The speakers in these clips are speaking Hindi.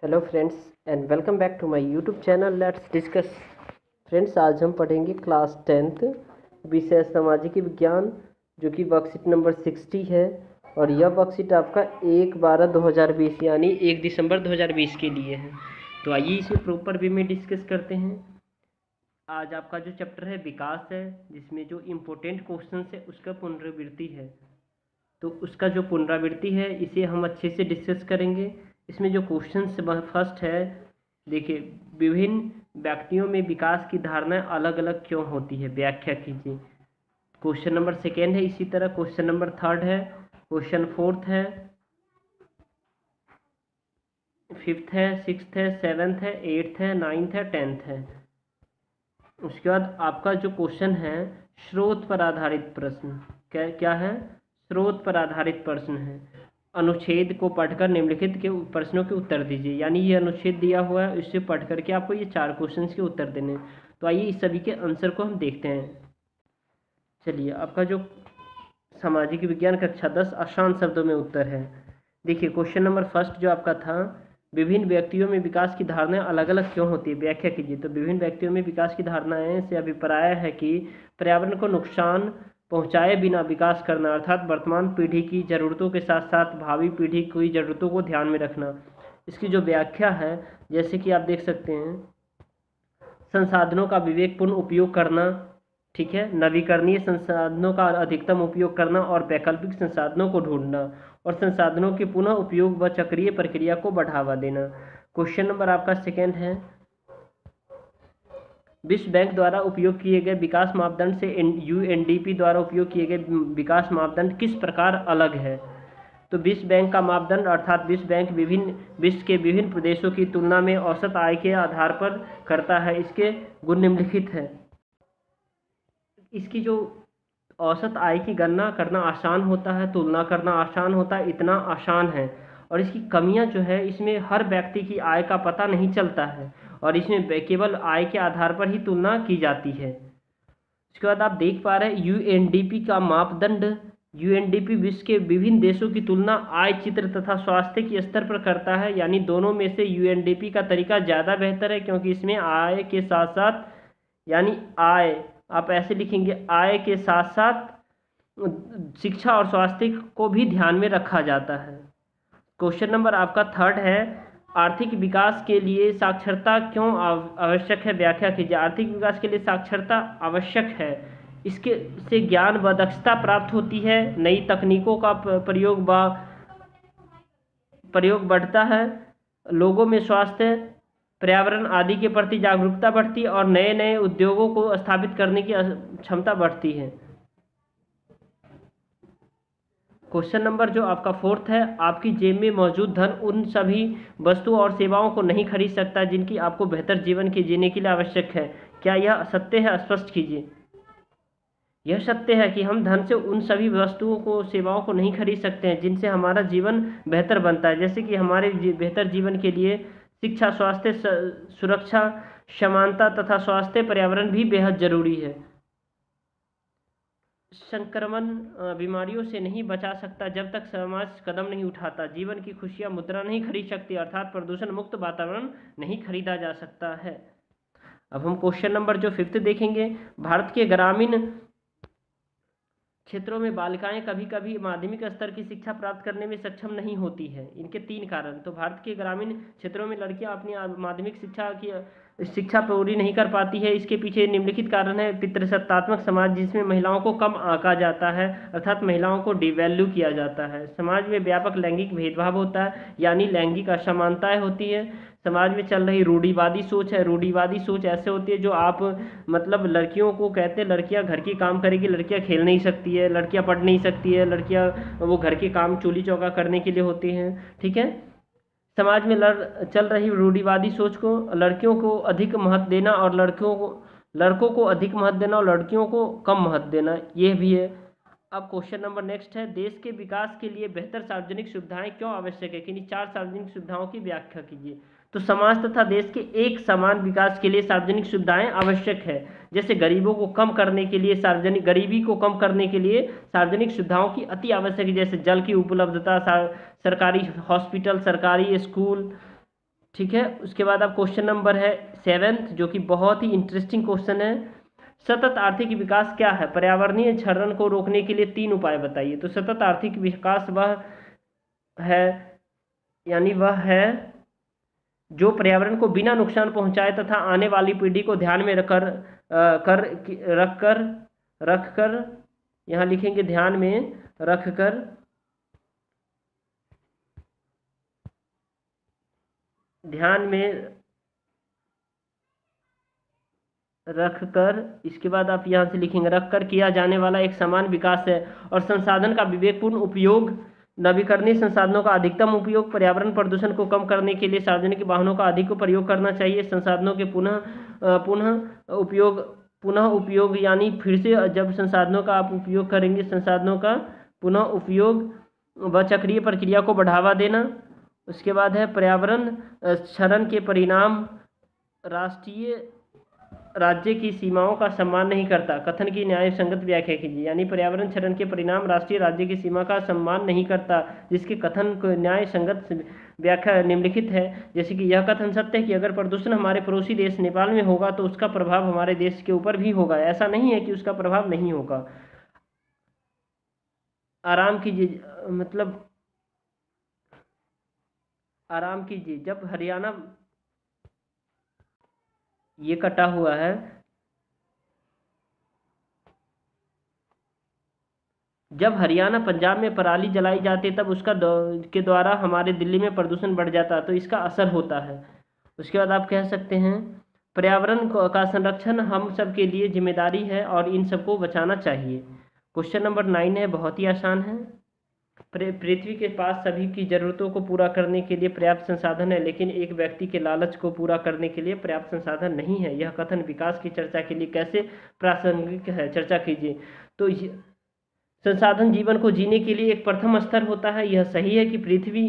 Hello friends and welcome back to my YouTube channel let's discuss. Friends, आज हम पढ़ेंगे क्लास 10th विषय सामाजिक विज्ञान, जो कि वर्कशीट नंबर 60 है। और यह वर्कशीट आपका 1/12/2020 यानी 1 दिसंबर 2020 के लिए है। तो आइए इसे प्रॉपर वे में डिस्कस करते हैं। आज आपका जो चैप्टर है विकास है, जिसमें जो इम्पोर्टेंट क्वेश्चन है उसका पुनरावृत्ति है। तो उसका जो पुनरावृत्ति है इसे हम अच्छे से डिस्कस करेंगे। इसमें जो क्वेश्चन फर्स्ट है, देखिए, विभिन्न व्यक्तियों में विकास की धारणाएं अलग अलग क्यों होती है, व्याख्या कीजिए। क्वेश्चन नंबर सेकेंड है। इसी तरह क्वेश्चन नंबर थर्ड है, क्वेश्चन फोर्थ है, फिफ्थ है, सिक्स्थ है, सेवन्थ है, एट्थ है, नाइन्थ है, टेंथ है। उसके बाद आपका जो क्वेश्चन है स्रोत पर आधारित प्रश्न, क्या क्या है, स्रोत पर आधारित प्रश्न है। अनुच्छेद को पढ़कर निम्नलिखित के प्रश्नों के उत्तर दीजिए। यानी ये अनुच्छेद दिया हुआ है, इससे पढ़ करके आपको ये 4 क्वेश्चंस के उत्तर देने हैं। तो आइए इस सभी के आंसर को हम देखते हैं। चलिए, आपका जो सामाजिक विज्ञान कक्षा 10 आसान शब्दों में उत्तर है। देखिए, क्वेश्चन नंबर फर्स्ट जो आपका था, विभिन्न व्यक्तियों में विकास की धारणाएं अलग अलग क्यों होती है, व्याख्या कीजिए। तो विभिन्न व्यक्तियों में विकास की धारणाएं से अभिप्राय है कि पर्यावरण को नुकसान पहुंचाए बिना विकास करना, अर्थात वर्तमान पीढ़ी की ज़रूरतों के साथ साथ भावी पीढ़ी की ज़रूरतों को ध्यान में रखना। इसकी जो व्याख्या है, जैसे कि आप देख सकते हैं, संसाधनों का विवेकपूर्ण उपयोग करना, ठीक है, नवीकरणीय संसाधनों का अधिकतम उपयोग करना और वैकल्पिक संसाधनों को ढूंढना, और संसाधनों के पुनः उपयोग व चक्रीय प्रक्रिया को बढ़ावा देना। क्वेश्चन नंबर आपका सेकेंड है, विश्व बैंक द्वारा उपयोग किए गए विकास मापदंड से यूएनडीपी द्वारा उपयोग किए गए विकास मापदंड किस प्रकार अलग है। तो विश्व बैंक का मापदंड, अर्थात विश्व बैंक विश्व के विभिन्न प्रदेशों की तुलना में औसत आय के आधार पर करता है। इसके गुण निम्नलिखित है। इसकी जो औसत आय की गणना करना आसान होता है, तुलना करना आसान होता है, इतना आसान है। और इसकी कमियां जो है, इसमें हर व्यक्ति की आय का पता नहीं चलता है और इसमें केवल आय के आधार पर ही तुलना की जाती है। उसके बाद आप देख पा रहे हैं यूएनडीपी का मापदंड, यूएनडीपी विश्व के विभिन्न देशों की तुलना आय चित्र तथा स्वास्थ्य के स्तर पर करता है। यानी दोनों में से यूएनडीपी का तरीका ज़्यादा बेहतर है, क्योंकि इसमें आय के साथ साथ, यानी आय आप ऐसे लिखेंगे, आय के साथ साथ शिक्षा और स्वास्थ्य को भी ध्यान में रखा जाता है। क्वेश्चन नंबर आपका थर्ड है, आर्थिक विकास के लिए साक्षरता क्यों आवश्यक है, व्याख्या कीजिए। आर्थिक विकास के लिए साक्षरता आवश्यक है। इसके से ज्ञान व दक्षता प्राप्त होती है, नई तकनीकों का प्रयोग बढ़ता है, लोगों में स्वास्थ्य, पर्यावरण आदि के प्रति जागरूकता बढ़ती है और नए नए उद्योगों को स्थापित करने की क्षमता बढ़ती है। क्वेश्चन नंबर जो आपका फोर्थ है, आपकी जेब में मौजूद धन उन सभी वस्तुओं और सेवाओं को नहीं खरीद सकता जिनकी आपको बेहतर जीवन के जीने के लिए आवश्यक है। क्या यह सत्य है, स्पष्ट कीजिए। यह सत्य है कि हम धन से उन सभी वस्तुओं को, सेवाओं को नहीं खरीद सकते हैं जिनसे हमारा जीवन बेहतर बनता है। जैसे कि हमारे बेहतर जीवन के लिए शिक्षा, स्वास्थ्य, सुरक्षा, समानता तथा स्वास्थ्य, पर्यावरण भी बेहद जरूरी है। संक्रमण बीमारियों से नहीं बचा सकता जब तक समाज कदम नहीं उठाता। जीवन की खुशियां मुद्रा नहीं खरीद सकती, अर्थात प्रदूषण मुक्त वातावरण नहीं खरीदा जा सकता है। अब हम क्वेश्चन नंबर जो फिफ्थ देखेंगे, भारत के ग्रामीण क्षेत्रों में बालिकाएं कभी कभी माध्यमिक स्तर की शिक्षा प्राप्त करने में सक्षम नहीं होती है। इनके 3 कारण। तो भारत के ग्रामीण क्षेत्रों में लड़कियां अपनी माध्यमिक शिक्षा पूरी नहीं कर पाती है। इसके पीछे निम्नलिखित कारण है। पितृसत्तात्मक समाज, जिसमें महिलाओं को कम आंका जाता है, अर्थात महिलाओं को डिवैल्यू किया जाता है। समाज में व्यापक लैंगिक भेदभाव होता है, यानी लैंगिक असमानताएं होती है। समाज में चल रही रूढ़िवादी सोच है। रूढ़िवादी सोच ऐसे होती है जो आप मतलब लड़कियों को कहते हैं लड़कियां घर के काम करेगी, लड़कियां खेल नहीं सकती है, लड़कियां पढ़ नहीं सकती है, लड़कियां वो घर के काम चूल्ही चौका करने के लिए होती हैं, ठीक है। समाज में चल रही रूढ़िवादी सोच को, लड़कियों को अधिक महत्व देना और लड़कों को अधिक महत्व देना और लड़कियों को कम महत्व देना, ये भी है। अब क्वेश्चन नंबर नेक्स्ट है, देश के विकास के लिए बेहतर सार्वजनिक सुविधाएं क्यों आवश्यक है, कि 4 सार्वजनिक सुविधाओं की व्याख्या कीजिए। तो समाज तथा देश के एक समान विकास के लिए सार्वजनिक सुविधाएं आवश्यक है। जैसे गरीबी को कम करने के लिए सार्वजनिक सुविधाओं की अति आवश्यक है। जैसे जल की उपलब्धता, सरकारी हॉस्पिटल, सरकारी स्कूल, ठीक है। उसके बाद अब क्वेश्चन नंबर है 7th, जो कि बहुत ही इंटरेस्टिंग क्वेश्चन है। सतत आर्थिक विकास क्या है? पर्यावरणीय क्षरण को रोकने के लिए 3 उपाय बताइए। तो सतत आर्थिक विकास वह है, यानी वह है जो पर्यावरण को बिना नुकसान पहुंचाए तथा आने वाली पीढ़ी को ध्यान में रखकर यहाँ लिखेंगे ध्यान में रखकर इसके बाद आप यहाँ से लिखेंगे रखकर किया जाने वाला एक समान विकास है। और संसाधन का विवेकपूर्ण उपयोग, नवीकरणीय संसाधनों का अधिकतम उपयोग, पर्यावरण प्रदूषण को कम करने के लिए सार्वजनिक वाहनों का अधिक प्रयोग करना चाहिए, संसाधनों के पुनः उपयोग यानी फिर से जब संसाधनों का आप उपयोग करेंगे, संसाधनों का पुनः उपयोग व चक्रीय प्रक्रिया को बढ़ावा देना। उसके बाद है पर्यावरण क्षरण के परिणाम राज्य की सीमाओं का सम्मान नहीं करता, कथन की न्याय संगत व्याख्या कीजिए। यानी पर्यावरण क्षरण के परिणाम राष्ट्रीय राज्य की सीमा का सम्मान नहीं करता, जिसके कथन को न्याय संगत व्याख्या निम्नलिखित है। जैसे कि यह कथन सत्य है कि अगर प्रदूषण हमारे पड़ोसी देश नेपाल में होगा तो उसका प्रभाव हमारे देश के ऊपर भी होगा, ऐसा नहीं है कि उसका प्रभाव नहीं होगा। आराम कीजिए, मतलब आराम कीजिए। जब हरियाणा, ये कटा हुआ है, जब हरियाणा पंजाब में पराली जलाई जाती है तब उसका के द्वारा हमारे दिल्ली में प्रदूषण बढ़ जाता है, तो इसका असर होता है। उसके बाद आप कह सकते हैं पर्यावरण का संरक्षण हम सब के लिए जिम्मेदारी है और इन सबको बचाना चाहिए। क्वेश्चन नंबर 9 है, बहुत ही आसान है। पृथ्वी के पास सभी की जरूरतों को पूरा करने के लिए पर्याप्त संसाधन है, लेकिन एक व्यक्ति के लालच को पूरा करने के लिए पर्याप्त संसाधन नहीं है। यह कथन विकास की चर्चा के लिए कैसे प्रासंगिक है? चर्चा कीजिए। तो संसाधन जीवन को जीने के लिए एक प्रथम स्तर होता है। यह सही है कि पृथ्वी,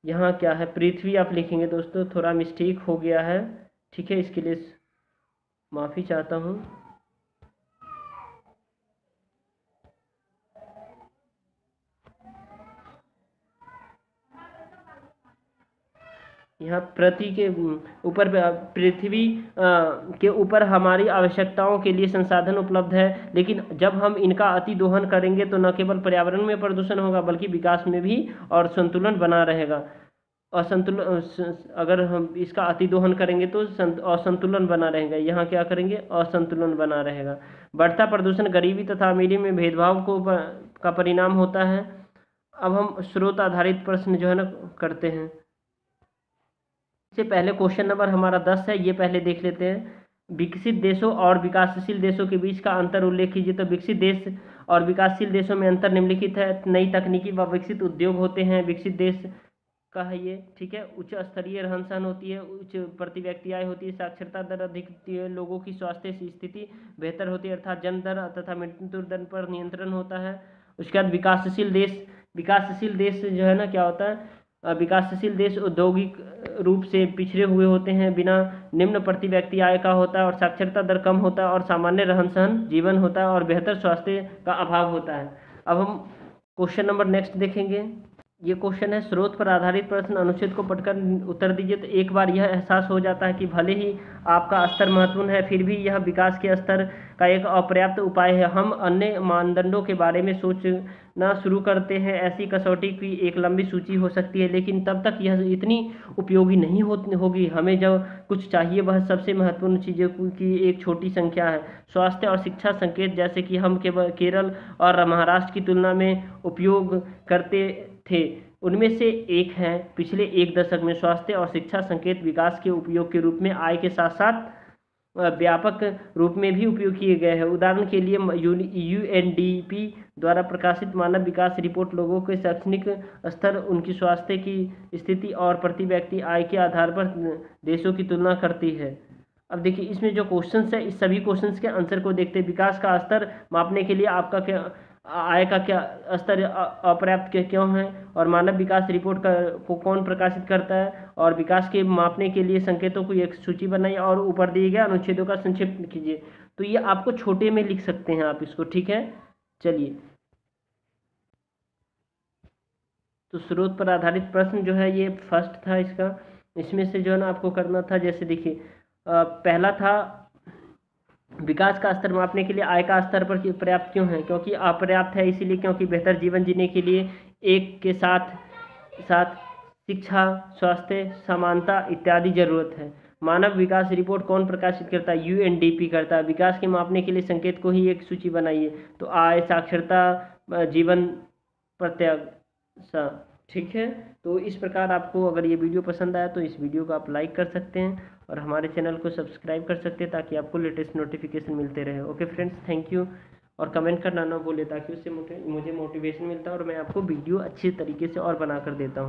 यहाँ क्या है, पृथ्वी आप लिखेंगे दोस्तों, थोड़ा मिस्टेक हो गया है, ठीक है, इसके लिए माफ़ी चाहता हूँ। यहाँ पृथ्वी के ऊपर, पृथ्वी के ऊपर हमारी आवश्यकताओं के लिए संसाधन उपलब्ध है, लेकिन जब हम इनका अति दोहन करेंगे तो न केवल पर्यावरण में प्रदूषण होगा बल्कि विकास में भी और संतुलन बना रहेगा। असंतुलन, अगर हम इसका अति दोहन करेंगे तो असंतुलन बना रहेगा। यहाँ क्या करेंगे? असंतुलन बना रहेगा। बढ़ता प्रदूषण गरीबी तथा अमीरी में भेदभाव का परिणाम होता है। अब हम स्रोत आधारित प्रश्न जो है ना करते हैं। इससे पहले क्वेश्चन नंबर हमारा 10 है, ये पहले देख लेते हैं। विकसित देशों और विकासशील देशों के बीच का अंतर उल्लेख कीजिए। तो विकसित देश और विकासशील देशों में अंतर निम्नलिखित है। नई तकनीकी व विकसित उद्योग होते हैं, विकसित देश का है ये, ठीक है। उच्च स्तरीय रहन सहन होती है, उच्च प्रति व्यक्ति आय होती है, साक्षरता दर अधिक होती है, लोगों की स्वास्थ्य स्थिति बेहतर होती है, अर्थात जन्म दर तथा मृत्यु दर पर नियंत्रण होता है। उसके बाद विकासशील देश जो है ना क्या होता है? विकासशील देश औद्योगिक रूप से पिछड़े हुए होते हैं, बिना निम्न प्रति व्यक्ति आय का होता है और साक्षरता दर कम होता है और सामान्य रहन सहन जीवन होता है और बेहतर स्वास्थ्य का अभाव होता है। अब हम क्वेश्चन नंबर नेक्स्ट देखेंगे। ये क्वेश्चन है, स्रोत पर आधारित प्रश्न, अनुच्छेद को पढ़कर उत्तर दीजिए। तो एक बार यह एहसास हो जाता है कि भले ही आपका स्तर महत्वपूर्ण है, फिर भी यह विकास के स्तर का एक अपर्याप्त उपाय है। हम अन्य मानदंडों के बारे में सोचना शुरू करते हैं। ऐसी कसौटी की एक लंबी सूची हो सकती है, लेकिन तब तक यह इतनी उपयोगी नहीं होगी। हमें जो कुछ चाहिए वह सबसे महत्वपूर्ण चीज़ों की एक छोटी संख्या है। स्वास्थ्य और शिक्षा संकेत, जैसे कि हम केरल और महाराष्ट्र की तुलना में उपयोग करते थे, उनमें से एक है। पिछले एक दशक में स्वास्थ्य और शिक्षा संकेत विकास के उपयोग के रूप में आय के साथ साथ व्यापक रूप में भी उपयोग किए गए हैं। उदाहरण के लिए UNDP द्वारा प्रकाशित मानव विकास रिपोर्ट लोगों के शैक्षणिक स्तर, उनकी स्वास्थ्य की स्थिति और प्रति व्यक्ति आय के आधार पर देशों की तुलना करती है। अब देखिए इसमें जो क्वेश्चंस है, इस सभी क्वेश्चंस के आंसर को देखते हैं। विकास का स्तर मापने के लिए आपका क्या आय का क्या स्तर अपर्याप्त क्यों है, और मानव विकास रिपोर्ट को कौन प्रकाशित करता है, और विकास के मापने के लिए संकेतों की एक सूची बनाइए और ऊपर दिए गए अनुच्छेदों का संक्षिप्त कीजिए। तो ये आपको छोटे में लिख सकते हैं आप इसको, ठीक है। चलिए, तो स्रोत पर आधारित प्रश्न जो है ये फर्स्ट था इसका। इसमें से जो है ना आपको करना था, जैसे देखिए पहला था विकास का स्तर मापने के लिए आय का स्तर पर पर्याप्त क्यों है, क्योंकि अपर्याप्त है इसीलिए क्योंकि बेहतर जीवन जीने के लिए एक के साथ साथ शिक्षा, स्वास्थ्य, समानता इत्यादि जरूरत है। मानव विकास रिपोर्ट कौन प्रकाशित करता है, यूएनडीपी करता है। विकास के मापने के लिए संकेत को ही एक सूची बनाइए, तो आय, साक्षरता, जीवन प्रत्याशा। ठीक है, तो इस प्रकार आपको अगर ये वीडियो पसंद आया तो इस वीडियो को आप लाइक कर सकते हैं और हमारे चैनल को सब्सक्राइब कर सकते हैं ताकि आपको लेटेस्ट नोटिफिकेशन मिलते रहे। Okay friends, thank you. और कमेंट करना ना भूलें ताकि उससे मुझे मोटिवेशन मिलता है और मैं आपको वीडियो अच्छे तरीके से और बना कर देता हूँ।